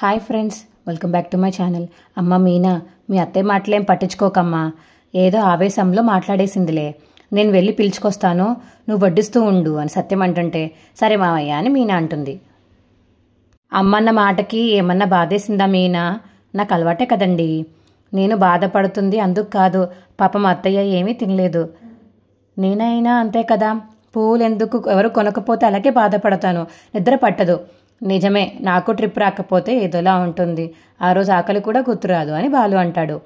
Hi friends, welcome back to my channel. అమ్మ మీనా, మీ అత్తయ్య మాటలేం పట్టించుకోకమ్మా. ఏదో ఆవేశంలో మాట్లాడేసిందిలే. నేను వెళ్ళి పిలుచుకొస్తాను, నువ్వు వడ్డిస్తూ ఉండు అని సత్యం అంటుంటే, సరే మావయ్య అని మీనా అంటుంది. అమ్మన్న మాటకి ఏమన్నా బాధేసిందా మీనా? నాకు అలవాటే కదండి. నేను బాధపడుతుంది అందుకు కాదు, పాపం అత్తయ్య ఏమీ తినలేదు. నేనైనా అంతే కదా, పూలు ఎందుకు ఎవరు కొనకపోతే అలాగే బాధపడతాను, నిద్ర పట్టదు. నిజమే, నాకు ట్రిప్ రాకపోతే ఏదోలా ఉంటుంది, ఆ రోజు ఆకలి కూడా గుర్తురాదు అని బాలు అంటాడు.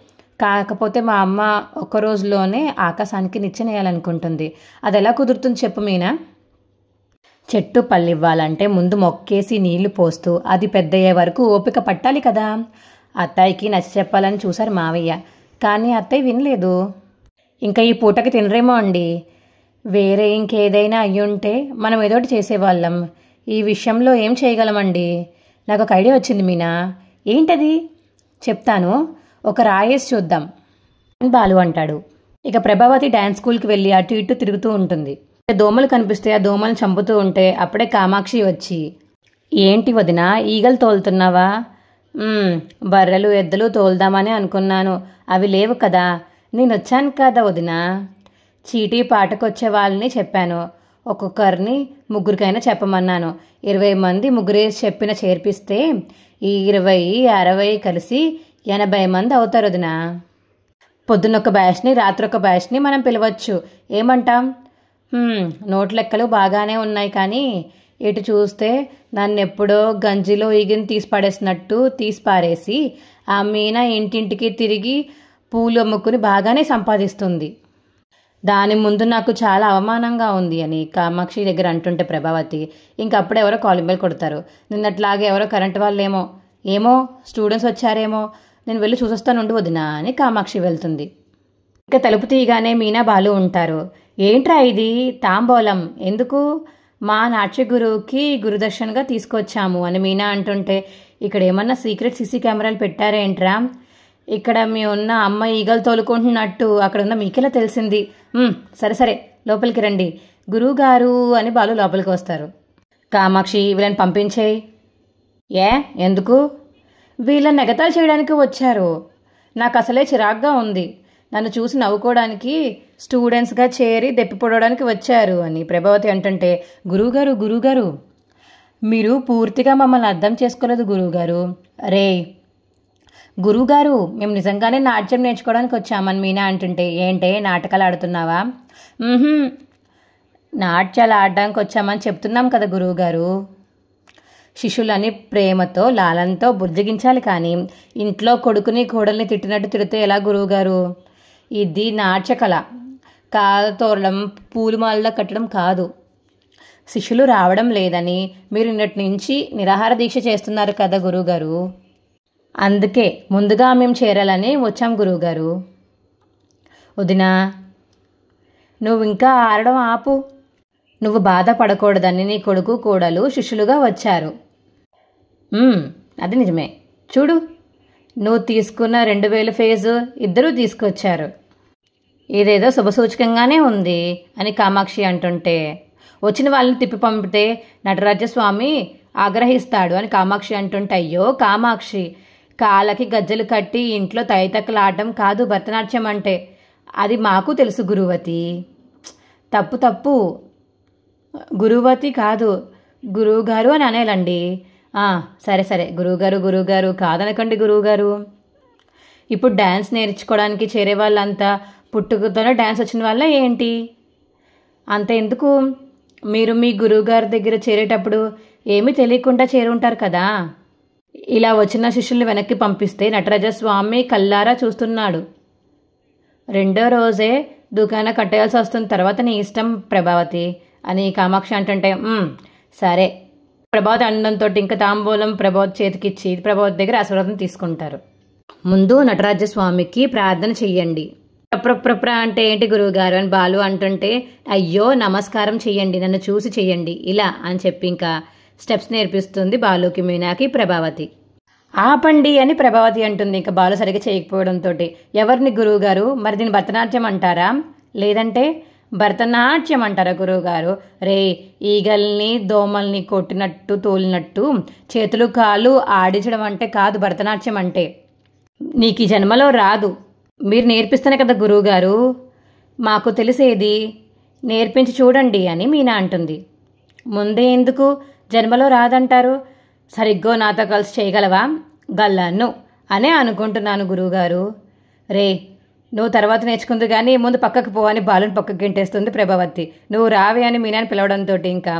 కాకపోతే మా అమ్మ ఒక్క రోజులోనే ఆకాశానికి నిచ్చెనేయాలనుకుంటుంది, అది ఎలా కుదురుతుంది చెప్పు మీనా? చెట్టు పళ్ళివ్వాలంటే ముందు మొక్కేసి నీళ్లు పోస్తూ అది పెద్దయ్యే వరకు ఓపిక పట్టాలి కదా. అత్తయ్యకి నచ్చ చెప్పాలని చూశారు మావయ్య, కానీ అత్తయ్య వినలేదు. ఇంకా ఈ పూటకి తినరేమో అండి. వేరే ఇంకేదైనా అయ్యుంటే మనం ఏదోటి చేసేవాళ్ళం. ఈ విషయంలో ఏం చేయగలమండి? నాకు ఒక ఐడియా వచ్చింది మీనా. ఏంటది? చెప్తాను, ఒక రాయేసి చూద్దాం అని బాలు అంటాడు. ఇక ప్రభావతి డ్యాన్స్ స్కూల్కి వెళ్ళి అటు ఇటు తిరుగుతూ ఉంటుంది. దోమలు కనిపిస్తే ఆ దోమలను చంపుతూ ఉంటే అప్పుడే కామాక్షి వచ్చి, ఏంటి వదినా ఈగలు తోలుతున్నావా? బర్రెలు ఎద్దులు తోలుదామని అనుకున్నాను, అవి లేవు కదా. నేను వచ్చాను కదా వదినా. చీటీ పాటకొచ్చే వాళ్ళని చెప్పాను, ఒక్కొక్కరిని ముగ్గురికైనా చెప్పమన్నాను. 20 మంది ముగ్గురేసి చెప్పిన చేర్పిస్తే ఈ 20, 60 కలిసి 80 మంది అవుతారు వదినా. పొద్దున్నొక బ్యాచ్ని రాత్రొక బ్యాచ్ని మనం పిలవచ్చు, ఏమంటాం? నోట్ లెక్కలు బాగానే ఉన్నాయి, కానీ ఇటు చూస్తే నన్ను ఎప్పుడో గంజిలో ఈగిని తీసి పడేసినట్టు తీసి పారేసి ఆ మీనా ఇంటింటికి తిరిగి పూలు అమ్ముకుని బాగానే సంపాదిస్తుంది. దాని ముందు నాకు చాలా అవమానంగా ఉంది అని కామాక్షి దగ్గర అంటుంటే ప్రభావతి, ఇంకప్పుడు ఎవరో కాలింగ్ బెల్ కొడతారు. నిన్నట్లాగే ఎవరో కరెంటు వాళ్ళేమో, ఏమో స్టూడెంట్స్ వచ్చారేమో, నేను వెళ్ళి చూసొస్తానుండి వదినా అని కామాక్షి వెళ్తుంది. ఇక తలుపు తీయగానే మీనా బాలు ఉంటారు. ఏంట్రా ఇది తాంబూలం ఎందుకు? మా నాట్య గురువుకి గురుదర్శనగా తీసుకొచ్చాము అని మీనా అంటుంటే, ఇక్కడ ఏమన్నా సీక్రెట్ సీసీ కెమెరాలు పెట్టారేంట్రా? ఇక్కడ మీ ఉన్న అమ్మ ఈగలు తోలుకుంటున్నట్టు అక్కడ ఉన్న మీకెలా తెలిసింది? సరే సరే లోపలికి రండి గురువుగారు అని బాలు లోపలికి వస్తారు. కామాక్షి, వీళ్ళని పంపించేయి. ఏ ఎందుకు? వీళ్ళని ఎగతాళి చేయడానికి వచ్చారు. నాకు అసలే చిరాగ్గా ఉంది. నన్ను చూసి నవ్వుకోవడానికి స్టూడెంట్స్గా చేరి దెప్పిపొడడానికి వచ్చారు అని ప్రభావతి అంటుంటే, గురువుగారు గురువుగారు మీరు పూర్తిగా మమ్మల్ని అర్థం చేసుకోలేదు గురువుగారు. రే గురువుగారు, మేము నిజంగానే నాట్యం నేర్చుకోవడానికి వచ్చామని మీనా అంటుంటే, ఏంటే నాటకాలు ఆడుతున్నావా? నాట్యాలు ఆడడానికి వచ్చామని చెప్తున్నాం కదా గురువుగారు. శిష్యులని ప్రేమతో లాలంతో బుజ్జగించాలి, కానీ ఇంట్లో కొడుకుని కోడల్ని తిట్టినట్టు తిడితే ఎలా గురువుగారు? ఇది నాట్యకళ, కాలతోరడం పూలమాలలో కట్టడం కాదు. శిష్యులు రావడం లేదని మీరు నిన్నటి నుంచి నిరాహార దీక్ష చేస్తున్నారు కదా గురువుగారు. అందుకే ముందుగా మేము చేరాలని వచ్చాం గురువుగారు. వదినా, నువ్వు ఇంకా ఆడడం ఆపు. నువ్వు బాధపడకూడదని నీ కొడుకు కోడలు శిష్యులుగా వచ్చారు. అది నిజమే. చూడు, నువ్వు తీసుకున్న 2000 ఫీజు ఇద్దరూ తీసుకొచ్చారు. ఇదేదో శుభసూచకంగానే ఉంది అని కామాక్షి అంటుంటే, వచ్చిన వాళ్ళని తిప్పి పంపితే నటరాజస్వామి ఆగ్రహిస్తాడు అని కామాక్షి అంటుంటే, అయ్యో కామాక్షి, కాళ్ళకి గజ్జలు కట్టి ఇంట్లో తైతక్కలు ఆడటం కాదు భరతనాట్యం అంటే. అది మాకు తెలుసు గురువతి. తప్పు తప్పు, గురువతి కాదు గురువుగారు అని అనేలండి. సరే సరే గురువుగారు గురువుగారు కాదనకండి గురువుగారు. ఇప్పుడు డ్యాన్స్ నేర్చుకోవడానికి చేరే వాళ్ళంతా పుట్టుకతోనే డ్యాన్స్ వచ్చిన వాళ్ళ ఏంటి? అంత ఎందుకు, మీరు మీ గురువుగారి దగ్గర చేరేటప్పుడు ఏమీ తెలియకుండా చేరుంటారు కదా. ఇలా వచ్చిన శిష్యుల్ని వెనక్కి పంపిస్తే నటరాజస్వామి కల్లారా చూస్తున్నాడు. 2వ రోజే దుకాణం కట్టేయాల్సి వస్తుంది, తర్వాత నీ ఇష్టం ప్రభావతి అని కామాక్షి అంటుంటే, సరే ప్రభావతి అండంతో ఇంకా తాంబూలం ప్రభావతి చేతికిచ్చి ప్రభావతి దగ్గర ఆశీర్వాదం తీసుకుంటారు. ముందు నటరాజస్వామికి ప్రార్థన చెయ్యండి. ప్రప్ర అంటే ఏంటి గురువుగారు అని బాలు అంటుంటే, అయ్యో నమస్కారం చెయ్యండి, నన్ను చూసి చెయ్యండి ఇలా అని చెప్పి ఇంకా స్టెప్స్ నేర్పిస్తుంది బాలుకి మీనాకి ప్రభావతి. ఆపండి అని ప్రభావతి అంటుంది. ఇంకా బాలు సరిగ్గా చేయకపోవడంతో, ఎవరిని గురువుగారు, మరి దీన్ని భరతనాట్యం అంటారా, లేదంటే భరతనాట్యం అంటారా గురువుగారు? రే, ఈగల్ని దోమల్ని కొట్టినట్టు తోలినట్టు చేతులు కాళ్ళు ఆడించడం అంటే కాదు భరతనాట్యం అంటే. నీకు ఈ జన్మలో రాదు. మీరు నేర్పిస్తేనే కదా గురువుగారు మాకు తెలిసేది. నేర్పించి చూడండి అని మీనా అంటుంది. ముందే ఎందుకు జన్మలో రాదంటారు? సరిగ్గా నాతో కలిసి చేయగలవా? గల్లాను అనే అనుకుంటున్నాను గురువుగారు. రే, నువ్వు తర్వాత నేర్చుకుంది కానీ ముందు పక్కకు పో అని బాలుని పక్కకు గెంటేస్తుంది ప్రభావతి. నువ్వు రావే అని మీనాని పిలవడంతో ఇంకా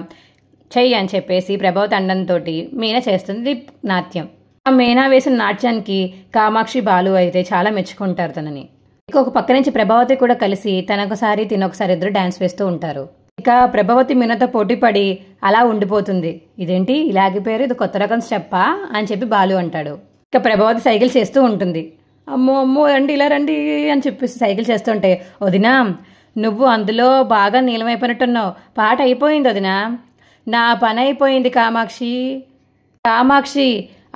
చెయ్యి అని చెప్పేసి ప్రభావతి అండంతో మీనా చేస్తుంది నాట్యం. ఆ మీనా వేసిన నాట్యానికి కామాక్షి బాలు అయితే చాలా మెచ్చుకుంటారు తనని. ఇక ఒక పక్క నుంచి ప్రభావతి కూడా కలిసి తనొకసారి తినొకసారి ఇద్దరు డాన్స్ వేస్తూ ఉంటారు. ఇక ప్రభావతి మీనాతో పోటీ పడి అలా ఉండిపోతుంది. ఇదేంటి ఇలాగిపోయారు, ఇది కొత్త రకం స్టెప్పా అని చెప్పి బాలు అంటాడు. ఇక ప్రభావతి సైకిల్ చేస్తూ ఉంటుంది. అమ్మో అమ్మో రండి ఇలా రండి అని చెప్పేసి సైకిల్ చేస్తుంటే, వదినా నువ్వు అందులో బాగా నీలమైపోయినట్టున్నావు, పాట అయిపోయింది వదినా. నా పని అయిపోయింది కామాక్షి. కామాక్షి,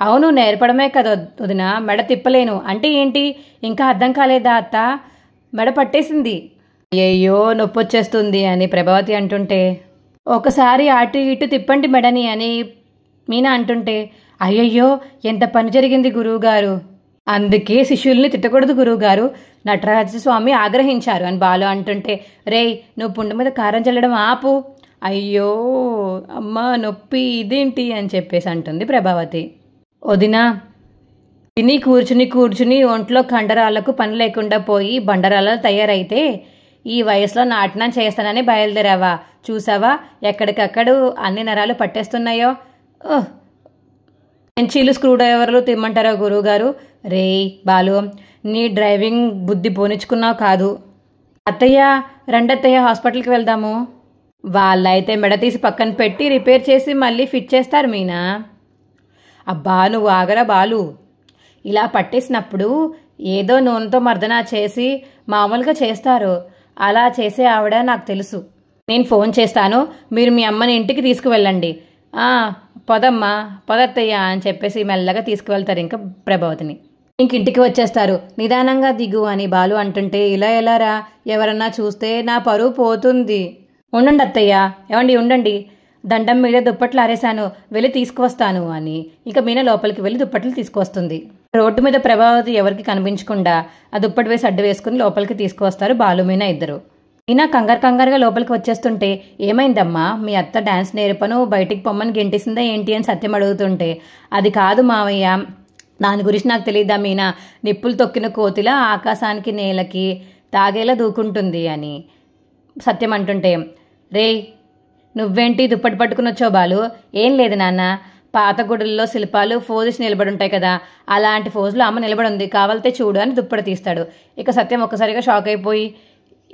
అవును నేర్పడమే కదా వదినా, మెడ తిప్పలేను అంటే ఏంటి? ఇంకా అర్థం కాలేదా అత్త? మెడ పట్టేసింది. అయ్యో నొప్పి వచ్చేస్తుంది అని ప్రభావతి అంటుంటే, ఒకసారి అటు ఇటు తిప్పండి మెడని అని మీనా అంటుంటే, అయ్యయ్యో ఎంత పని జరిగింది గురువుగారు, అందుకే శిష్యుల్ని తిట్టకూడదు గురువుగారు, నటరాజస్వామి ఆగ్రహించారు అని బాలు అంటుంటే, రేయ్ నువ్వు పుండు మీద కారం చల్లడం ఆపు. అయ్యో అమ్మా నొప్పి ఇదేంటి అని చెప్పేసి అంటుంది ప్రభావతి. వదినా తిని కూర్చుని ఒంట్లో కండరాలకు పని లేకుండా పోయి బండరాల తయారైతే ఈ వయసులో నాట్యం చేస్తానని బయలుదేరావా? చూసావా ఎక్కడికక్కడ అన్ని నరాలు పట్టేస్తున్నాయో. పెంచీలు స్క్రూ డ్రైవర్లు తిమ్మంటారా గురువుగారు? రే బాలు, నీ డ్రైవింగ్ బుద్ధి పోనిచ్చుకున్నావు కాదు. అత్తయ్య రెండత్తయ్య హాస్పిటల్కి వెళ్దాము. వాళ్ళైతే మెడ తీసి పక్కన పెట్టి రిపేర్ చేసి మళ్ళీ ఫిట్ చేస్తారు మీనా. అబ్బా నువ్వు ఆగరా బాలు. ఇలా పట్టేసినప్పుడు ఏదో నూనెతో మర్దన చేసి మామూలుగా చేస్తారు. అలా చేసే ఆవిడ నాకు తెలుసు. నేను ఫోన్ చేస్తాను, మీరు మీ అమ్మని ఇంటికి తీసుకువెళ్ళండి. పొదమ్మా పొదత్తయ్య అని చెప్పేసి మెల్లగా తీసుకువెళ్తారు ఇంకా ప్రభావతిని. ఇంటికి వచ్చేస్తారు. నిదానంగా దిగు అని బాలు అంటుంటే, ఇలా ఎలారా, ఎవరన్నా చూస్తే నా పరువు పోతుంది. ఉండండి అత్తయ్య, ఏమండి ఉండండి, దండం మీద దుప్పట్లు ఆరేశాను, వెళ్ళి తీసుకువస్తాను అని ఇక మీనా లోపలికి వెళ్ళి దుప్పట్లు తీసుకువస్తుంది. రోడ్డు మీద ప్రభావతి ఎవరికి కనిపించకుండా ఆ దుప్పటి వేసి అడ్డు వేసుకుని లోపలికి తీసుకువస్తారు బాలు మీనా ఇద్దరు. మీనా కంగారుగా లోపలికి వచ్చేస్తుంటే, ఏమైందమ్మా మీ అత్త డాన్స్ నేర్పను బయటికి పొమ్మని గెంటేసిందా ఏంటి అని సత్యం అడుగుతుంటే, అది కాదు మావయ్య, దాని గురించి నాకు తెలియదా మీనా, నిప్పులు తొక్కిన కోతిలా ఆకాశానికి నేలకి తాగేలా దూకుంటుంది అని సత్యం అంటుంటే, రే నువ్వేంటి దుప్పటి పట్టుకుని వచ్చావు బాలు? ఏం లేదు నాన్న, పాత గుడుల్లో శిల్పాలు ఫోజుసి నిలబడి ఉంటాయి కదా, అలాంటి ఫోజులో అమ్మ నిలబడి ఉంది, కావాలితే చూడు అని దుప్పటి తీస్తాడు. ఇక సత్యం ఒక్కసారిగా షాక్ అయిపోయి,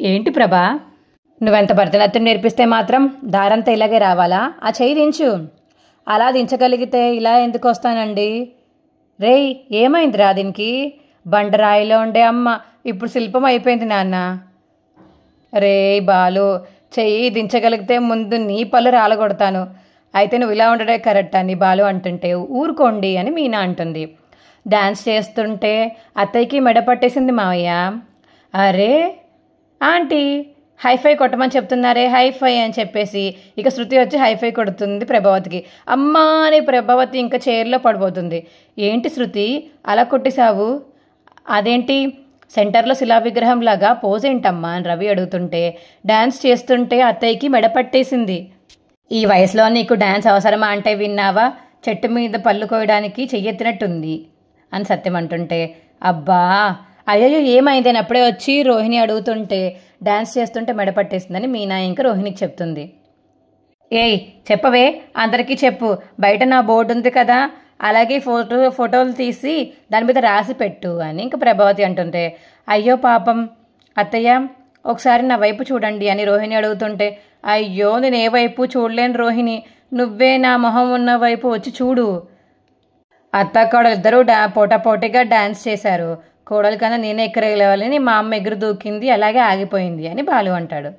ఏంటి ప్రభా, నువ్వెంత భరతనాట్యం నేర్పిస్తే మాత్రం దారంతా ఇలాగే రావాలా? ఆ చెయ్యి దించు. అలా దించగలిగితే ఇలా ఎందుకు వస్తానండి? రేయ్ ఏమైందిరా దీనికి? బండరాయిలో ఉండే అమ్మ ఇప్పుడు శిల్పం అయిపోయింది నాన్న. రే బాలు, చెయ్యి దించగలిగితే ముందు నీ పళ్ళు రాలగొడతాను. అయితే నువ్వు ఇలా ఉండడే కరెక్ట్ అని బాలు అంటుంటే, ఊరుకోండి అని మీనా అంటుంది. డాన్స్ చేస్తుంటే అత్తయ్యకి మెడ పట్టేసింది మావయ్య. అరే ఆంటీ హైఫై కొట్టమని చెప్తున్నారే, హైఫై అని చెప్పేసి ఇక శృతి వచ్చి హైఫై కొడుతుంది ప్రభావతికి. అమ్మా అని ప్రభావతి ఇంకా చైర్లో పడిపోతుంది. ఏంటి శృతి అలా కొట్టేశావు? అదేంటి సెంటర్లో శిలా విగ్రహం లాగా పోజ్ ఏంటమ్మా అని రవి అడుగుతుంటే, డాన్స్ చేస్తుంటే అత్తయ్యకి మెడ పట్టేసింది. ఈ వయసులో నీకు డాన్స్ అవసరమా అంటే విన్నావా? చెట్టు మీద పళ్ళు కోయడానికి చెయ్యెత్తినట్టుంది అని సత్యం అంటుంటే, అబ్బా అయ్యో ఏమైంది అని అప్పుడే వచ్చి రోహిణి అడుగుతుంటే, డాన్స్ చేస్తుంటే మెడ పట్టేసిందని మీనా ఇంకా రోహిణికి చెప్తుంది. ఏయ్ చెప్పవే, అందరికీ చెప్పు, బయట నా బోర్డు ఉంది కదా, అలాగే ఫోటోలు తీసి దాని మీద రాసి పెట్టు అని ఇంకా ప్రభావతి అంటుంటే, అయ్యో పాపం అత్తయ్య ఒకసారి నా వైపు చూడండి అని రోహిణి అడుగుతుంటే, అయ్యో నేను ఏ వైపు చూడలేను రోహిణి, నువ్వే నా మొహం ఉన్న వైపు వచ్చి చూడు. అత్త కోడలు ఇద్దరూ పోటాపోటీగా డాన్స్ చేశారు, కోడలి కన్నా నేనే ఎక్కరగలేవాలని మా అమ్మ ఎగురు దూకింది, అలాగే ఆగిపోయింది అని బాలు అంటాడు.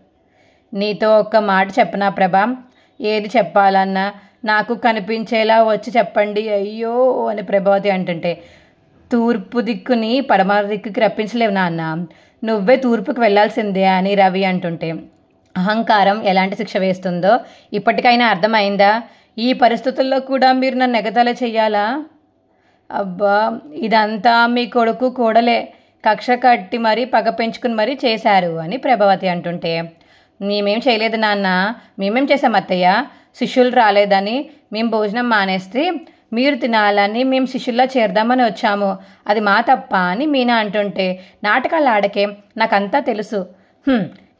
నీతో ఒక్క మాట చెప్పనా ప్రభా, ఏది చెప్పాలన్నా నాకు కనిపించేలా వచ్చి చెప్పండి అయ్యో అని ప్రభావతి అంటుంటే, తూర్పు దిక్కుని పడమర దిక్కుకి రప్పించలేవు నాన్న, నువ్వే తూర్పుకి వెళ్లాల్సిందే అని రవి అంటుంటే, అహంకారం ఎలాంటి శిక్ష వేస్తుందో ఇప్పటికైనా అర్థమైందా? ఈ పరిస్థితుల్లో కూడా మీరు నన్ను ఎగతాళి చెయ్యాలా? అబ్బా, ఇదంతా మీ కొడుకు కోడలే కక్ష కట్టి మరీ పగ పెంచుకుని మరీ చేశారు అని ప్రభావతి అంటుంటే, మేమేం చేయలేదు నాన్న, మేమేం చేసాం అత్తయ్య? శిష్యులు రాలేదని మేము భోజనం మానేస్తే మీరు తినాలని మేము శిష్యుల్లా చేరదామని వచ్చాము, అది మా తప్ప అని మీనా అంటుంటే, నాటకాలు ఆడకే, నాకంతా తెలుసు.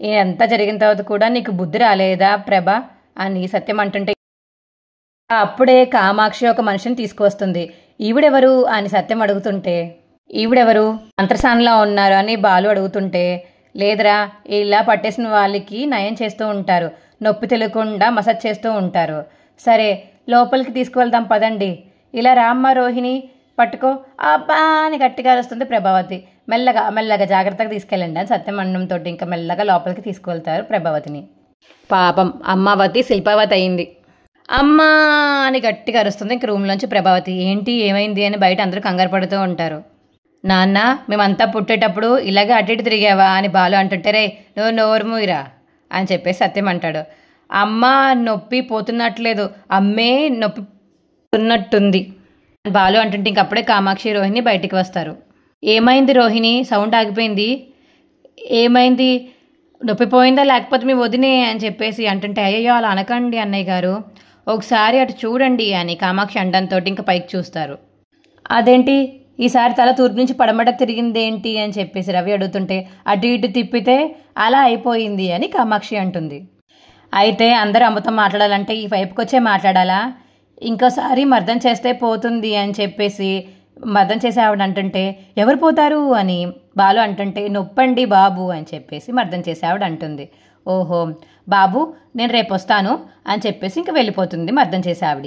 ఇదంతా జరిగిన తర్వాత కూడా నీకు బుద్ధి రాలేదా ప్రభ అని సత్యం అంటుంటే, అప్పుడే కామాక్షి ఒక మనిషిని తీసుకువస్తుంది. ఈవిడెవరు అని సత్యం అడుగుతుంటే, ఈవిడెవరు మంత్రసానలో ఉన్నారు అని బాలు అడుగుతుంటే, లేదురా, ఇలా పట్టేసిన వాళ్ళకి నయం చేస్తూ ఉంటారు, నొప్పి తెలియకుండా మసాజ్ చేస్తూ ఉంటారు. సరే లోపలికి తీసుకువెళ్దాం పదండి. ఇలా రామ్మ రోహిణి పట్టుకో, అబ్బా అని గట్టిగా వస్తుంది ప్రభావతి. మెల్లగా మెల్లగా జాగ్రత్తగా తీసుకెళ్ళండి అని సత్యం అన్నంతో ఇంకా మెల్లగా లోపలికి తీసుకువెళ్తారు ప్రభావతిని. పాపం అమ్మావతి శిల్పావతి అయింది. అమ్మా అని గట్టిగా అరుస్తుంది ఇంక రూమ్లోంచి ప్రభావతి. ఏంటి ఏమైంది అని బయట అందరూ కంగారు పడుతూ ఉంటారు. నాన్న, మేమంతా పుట్టేటప్పుడు ఇలాగే అటు ఇటు తిరిగావా అని బాలు అంటుంటే, రే నువ్వు నోరు మూయిరా అని చెప్పేసి సత్యం అంటాడు. అమ్మ నొప్పి పోతున్నట్లేదు, అమ్మే నొప్పి పోతున్నట్టుంది బాలు అంటుంటే ఇంకప్పుడే కామాక్షి రోహిణి బయటికి వస్తారు. ఏమైంది రోహిణి, సౌండ్ ఆగిపోయింది, ఏమైంది, నొప్పిపోయిందా లేకపోతే మీ వదినే అని చెప్పేసి అంటుంటే, అయ్యో అలా అనకండి అన్నయ్య గారు, ఒకసారి అటు చూడండి అని కామాక్షి అండంతో ఇంకా పైకి చూస్తారు. అదేంటి ఈసారి తల తూర్పు నుంచి పడమట తిరిగిందేంటి అని చెప్పేసి రవి అడుగుతుంటే, అటు ఇటు తిప్పితే అలా అయిపోయింది అని కామాక్షి అంటుంది. అయితే అందరూ అమ్మతో మాట్లాడాలంటే ఈ వైపుకి వచ్చే మాట్లాడాలా, ఇంకోసారి మర్దం చేస్తే పోతుంది అని చెప్పేసి మర్దం చేసే ఆవిడ అంటుంటే, ఎవరు పోతారు అని బాలు అంటుంటే, నొప్పండి బాబు అని చెప్పేసి మర్దం చేసే ఆవిడ అంటుంది. ఓహో బాబు, నేను రేపు వస్తాను అని చెప్పేసి ఇంక వెళ్ళిపోతుంది మర్దం చేసే ఆవిడ.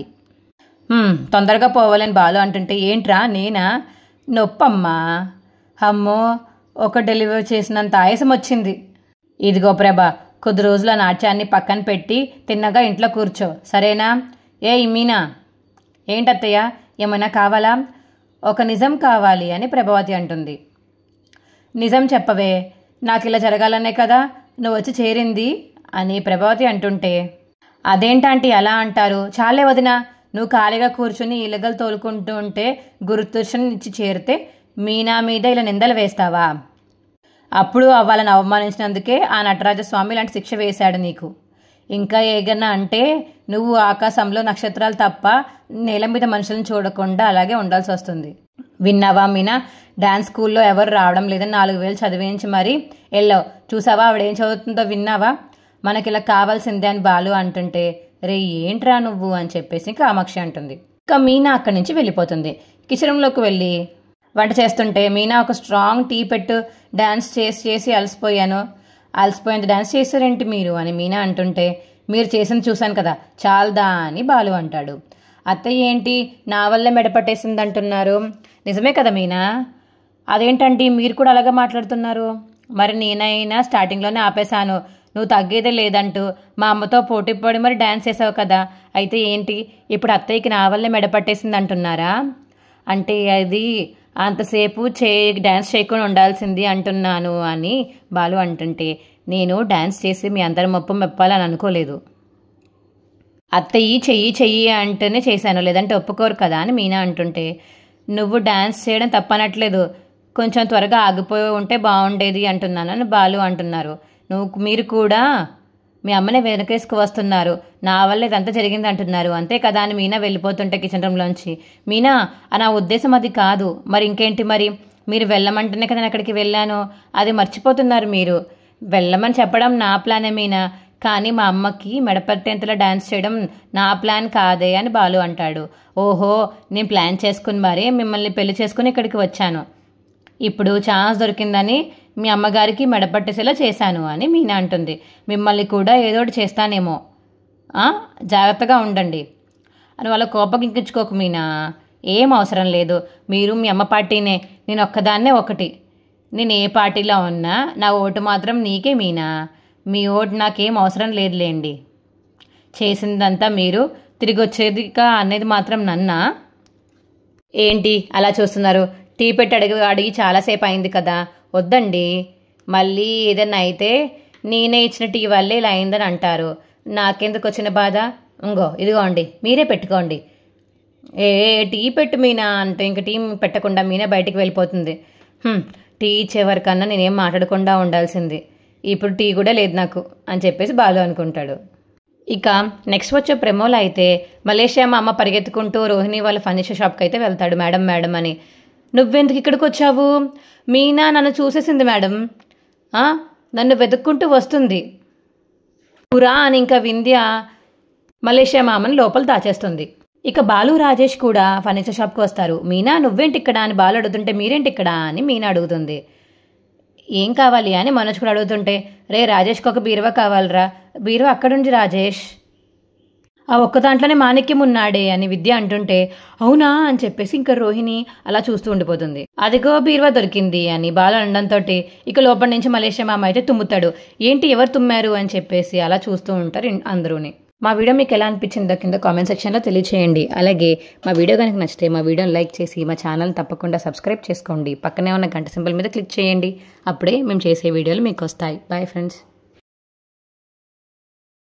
తొందరగా పోవాలని బాలు అంటుంటే, ఏంట్రా నేనా, నొప్పమ్మా, అమ్మో ఒక డెలివరీ చేసినంత ఆయాసం వచ్చింది. ఇదిగో ప్రభ, కొద్ది రోజుల నాట్యాన్ని పక్కన పెట్టి తిన్నగా ఇంట్లో కూర్చో, సరేనా? ఏ మీనా, ఏంటత్తయ్య ఏమైనా కావాలా? ఒక నిజం కావాలి అని ప్రభావతి అంటుంది. నిజం చెప్పవే, నాకు ఇలా జరగాలనే కదా నువ్వు వచ్చి చేరింది అని ప్రభావతి అంటుంటే, అదేంటంటే అలా అంటారు, చాలే వదినా, నువ్వు ఖాళీగా కూర్చుని ఇలగలు తోలుకుంటూ ఉంటే గురుదర్శనం ఇచ్చి చేరితే మీనా మీద ఇలా నిందలు వేస్తావా? అప్పుడు వాళ్ళని అవమానించినందుకే ఆ నటరాజస్వామి లాంటి శిక్ష వేశాడు నీకు. ఇంకా ఏగన్నా అంటే నువ్వు ఆకాశంలో నక్షత్రాలు తప్ప నేల మీద మనుషులను చూడకుండా అలాగే ఉండాల్సి వస్తుంది. విన్నావా మీనా, డాన్స్ స్కూల్లో ఎవరు రావడం లేదని 4000 చదివించి మరి వెళ్ళావు, చూసావా ఆవిడేం చదువుతుందో విన్నావా? మనకి ఇలా కావాల్సిందే అని బాలు అంటుంటే, రే ఏంట్రా నువ్వు అని చెప్పేసి కామాక్షి అంటుంది. ఇంకా మీనా అక్కడి నుంచి వెళ్ళిపోతుంది. కిచెన్ రూమ్లోకి వెళ్ళి వంట చేస్తుంటే, మీనా ఒక స్ట్రాంగ్ టీ పెట్టు, డాన్స్ చేసి అలసిపోయింది, డాన్స్ చేశారేంటి మీరు అని మీనా అంటుంటే, మీరు చేసింది చూశాను కదా చాలదా అని బాలు అంటాడు. అత్తయ్య ఏంటి నా వల్లే మెడపట్టేసింది అంటున్నారు, నిజమే కదా మీనా? అదేంటండి మీరు కూడా అలాగే మాట్లాడుతున్నారు? మరి నేనైనా స్టార్టింగ్లోనే ఆపేశాను, నువ్వు తగ్గేదే లేదంటూ మా అమ్మతో పోటీ పడి మరి డ్యాన్స్ చేసావు కదా, అయితే ఏంటి ఇప్పుడు అత్తయ్యకి నా వల్లే మెడపట్టేసింది అంటున్నారా? అంటే అది అంతసేపు డ్యాన్స్ చేయకుండా ఉండాల్సింది అంటున్నాను అని బాలు అంటుంటే, నేను డ్యాన్స్ చేసి మీ అందరి మెప్పాలని అనుకోలేదు, అత్తయ్య చెయ్యి అంటేనే చేశాను, లేదంటే ఒప్పుకోరు కదా అని మీనా అంటుంటే, నువ్వు డ్యాన్స్ చేయడం తప్పనట్లేదు, కొంచెం త్వరగా ఆగిపోయి ఉంటే బాగుండేది అంటున్నాను అని బాలు అంటున్నారు. మీరు కూడా మీ అమ్మని వెనకేసుకు వస్తున్నారు, నా వల్ల ఇదంతా జరిగింది అంటున్నారు, అంతే కదా అని మీనా వెళ్ళిపోతుంటే కిచెన్ రూమ్లోంచి, మీనా నా ఉద్దేశం అది కాదు, మరి ఇంకేంటి, మరి మీరు వెళ్ళమంటేనే కదా నేను అక్కడికి వెళ్ళాను, అది మర్చిపోతున్నారు మీరు. వెళ్ళమని చెప్పడం నా ప్లానే మీనా, కానీ మా అమ్మకి మెడపట్టేంతలా డ్యాన్స్ చేయడం నా ప్లాన్ కాదే అని బాలు అంటాడు. ఓహో, నేను ప్లాన్ చేసుకుని మరీ మిమ్మల్ని పెళ్లి చేసుకుని ఇక్కడికి వచ్చాను, ఇప్పుడు ఛాన్స్ దొరికిందని మీ అమ్మగారికి మెడపట్టేసేలా చేశాను అని మీనా అంటుంది. మిమ్మల్ని కూడా ఏదో ఒకటి చేస్తానేమో, జాగ్రత్తగా ఉండండి అని వాళ్ళ కోపగించుకోకు మీనా, ఏం అవసరం లేదు, మీరు మీ అమ్మ పార్టీనే, నేను ఒక్కదాన్నే ఒకటి, నేను ఏ పార్టీలో ఉన్నా నా ఓటు మాత్రం నీకే మీనా, మీ ఓటు నాకేం అవసరం లేదులేండి, చేసిందంతా మీరు, తిరిగి వచ్చేదిగా అనేది మాత్రం నన్నా? ఏంటి అలా చూస్తున్నారు, టీ పెట్టి అడిగి చాలాసేపు అయింది కదా, వద్దండి, మళ్ళీ ఏదైనా అయితే నేనే ఇచ్చిన టీ వల్లే ఇలా అయిందని అంటారు. నాకెందుకు వచ్చిన బాధ? ఇదిగోండి మీరే పెట్టుకోండి. ఏ టీ పెట్టు మీనా అంటే ఇంక టీ పెట్టకుండా మీనా బయటికి వెళ్ళిపోతుంది. టీ ఇచ్చేవరకన్నా నేనేం మాట్లాడకుండా ఉండాల్సింది. ఇప్పుడు టీ కూడా లేదు నాకు అని చెప్పేసి బాలు అనుకుంటాడు. ఇక నెక్స్ట్ వచ్చే ప్రెమోలో అయితే మలేషియా మా అమ్మ పరిగెత్తుకుంటూ రోహిణి వాళ్ళ ఫర్నిచర్ షాప్కి అయితే వెళ్తాడు. మేడం మేడం అని. నువ్వెందుకు ఇక్కడికి వచ్చావు? మీనా నన్ను చూసేసింది మేడం, నన్ను వెతుక్కుంటూ వస్తుంది పురా అని ఇంకా వింధ్య మలేషియా మామని లోపల దాచేస్తుంది. ఇక బాలు రాజేష్ కూడా ఫర్నిచర్ షాప్కి వస్తారు. మీనా నువ్వేంటి ఇక్కడ అని బాలు అడుగుతుంటే మీరేంటి ఇక్కడ అని మీనా అడుగుతుంది. ఏం కావాలి అని మనోజ్ కూడా అడుగుతుంటే, రే రాజేష్కి ఒక బీరువా కావాలరా. బీరువా అక్కడుంది రాజేష్, ఆ ఒక్క దాంట్లోనే మాణిక్యం ఉన్నాడే అని విద్య అంటుంటే, అవునా అని చెప్పేసి ఇంకా రోహిణి అలా చూస్తూ ఉండిపోతుంది. అదిగో బీరువా దొరికింది అని బాలు అనడంతో ఇక లోపల నుంచి మలేషియా మామ అయితే తుమ్ముతాడు. ఏంటి ఎవరు తుమ్మారు అని చెప్పేసి అలా చూస్తూ ఉంటారు అందరూని. మా వీడియో మీకు ఎలా అనిపించిందో కింద కామెంట్ సెక్షన్లో తెలియచేయండి. అలాగే మా వీడియో కనుక నచ్చితే మా వీడియోని లైక్ చేసి మా ఛానల్ తప్పకుండా సబ్స్క్రైబ్ చేసుకోండి. పక్కనే ఉన్న గంట సింబల్ మీద క్లిక్ చేయండి. అప్పుడే మేము చేసే వీడియోలు మీకు వస్తాయి. Bye friends.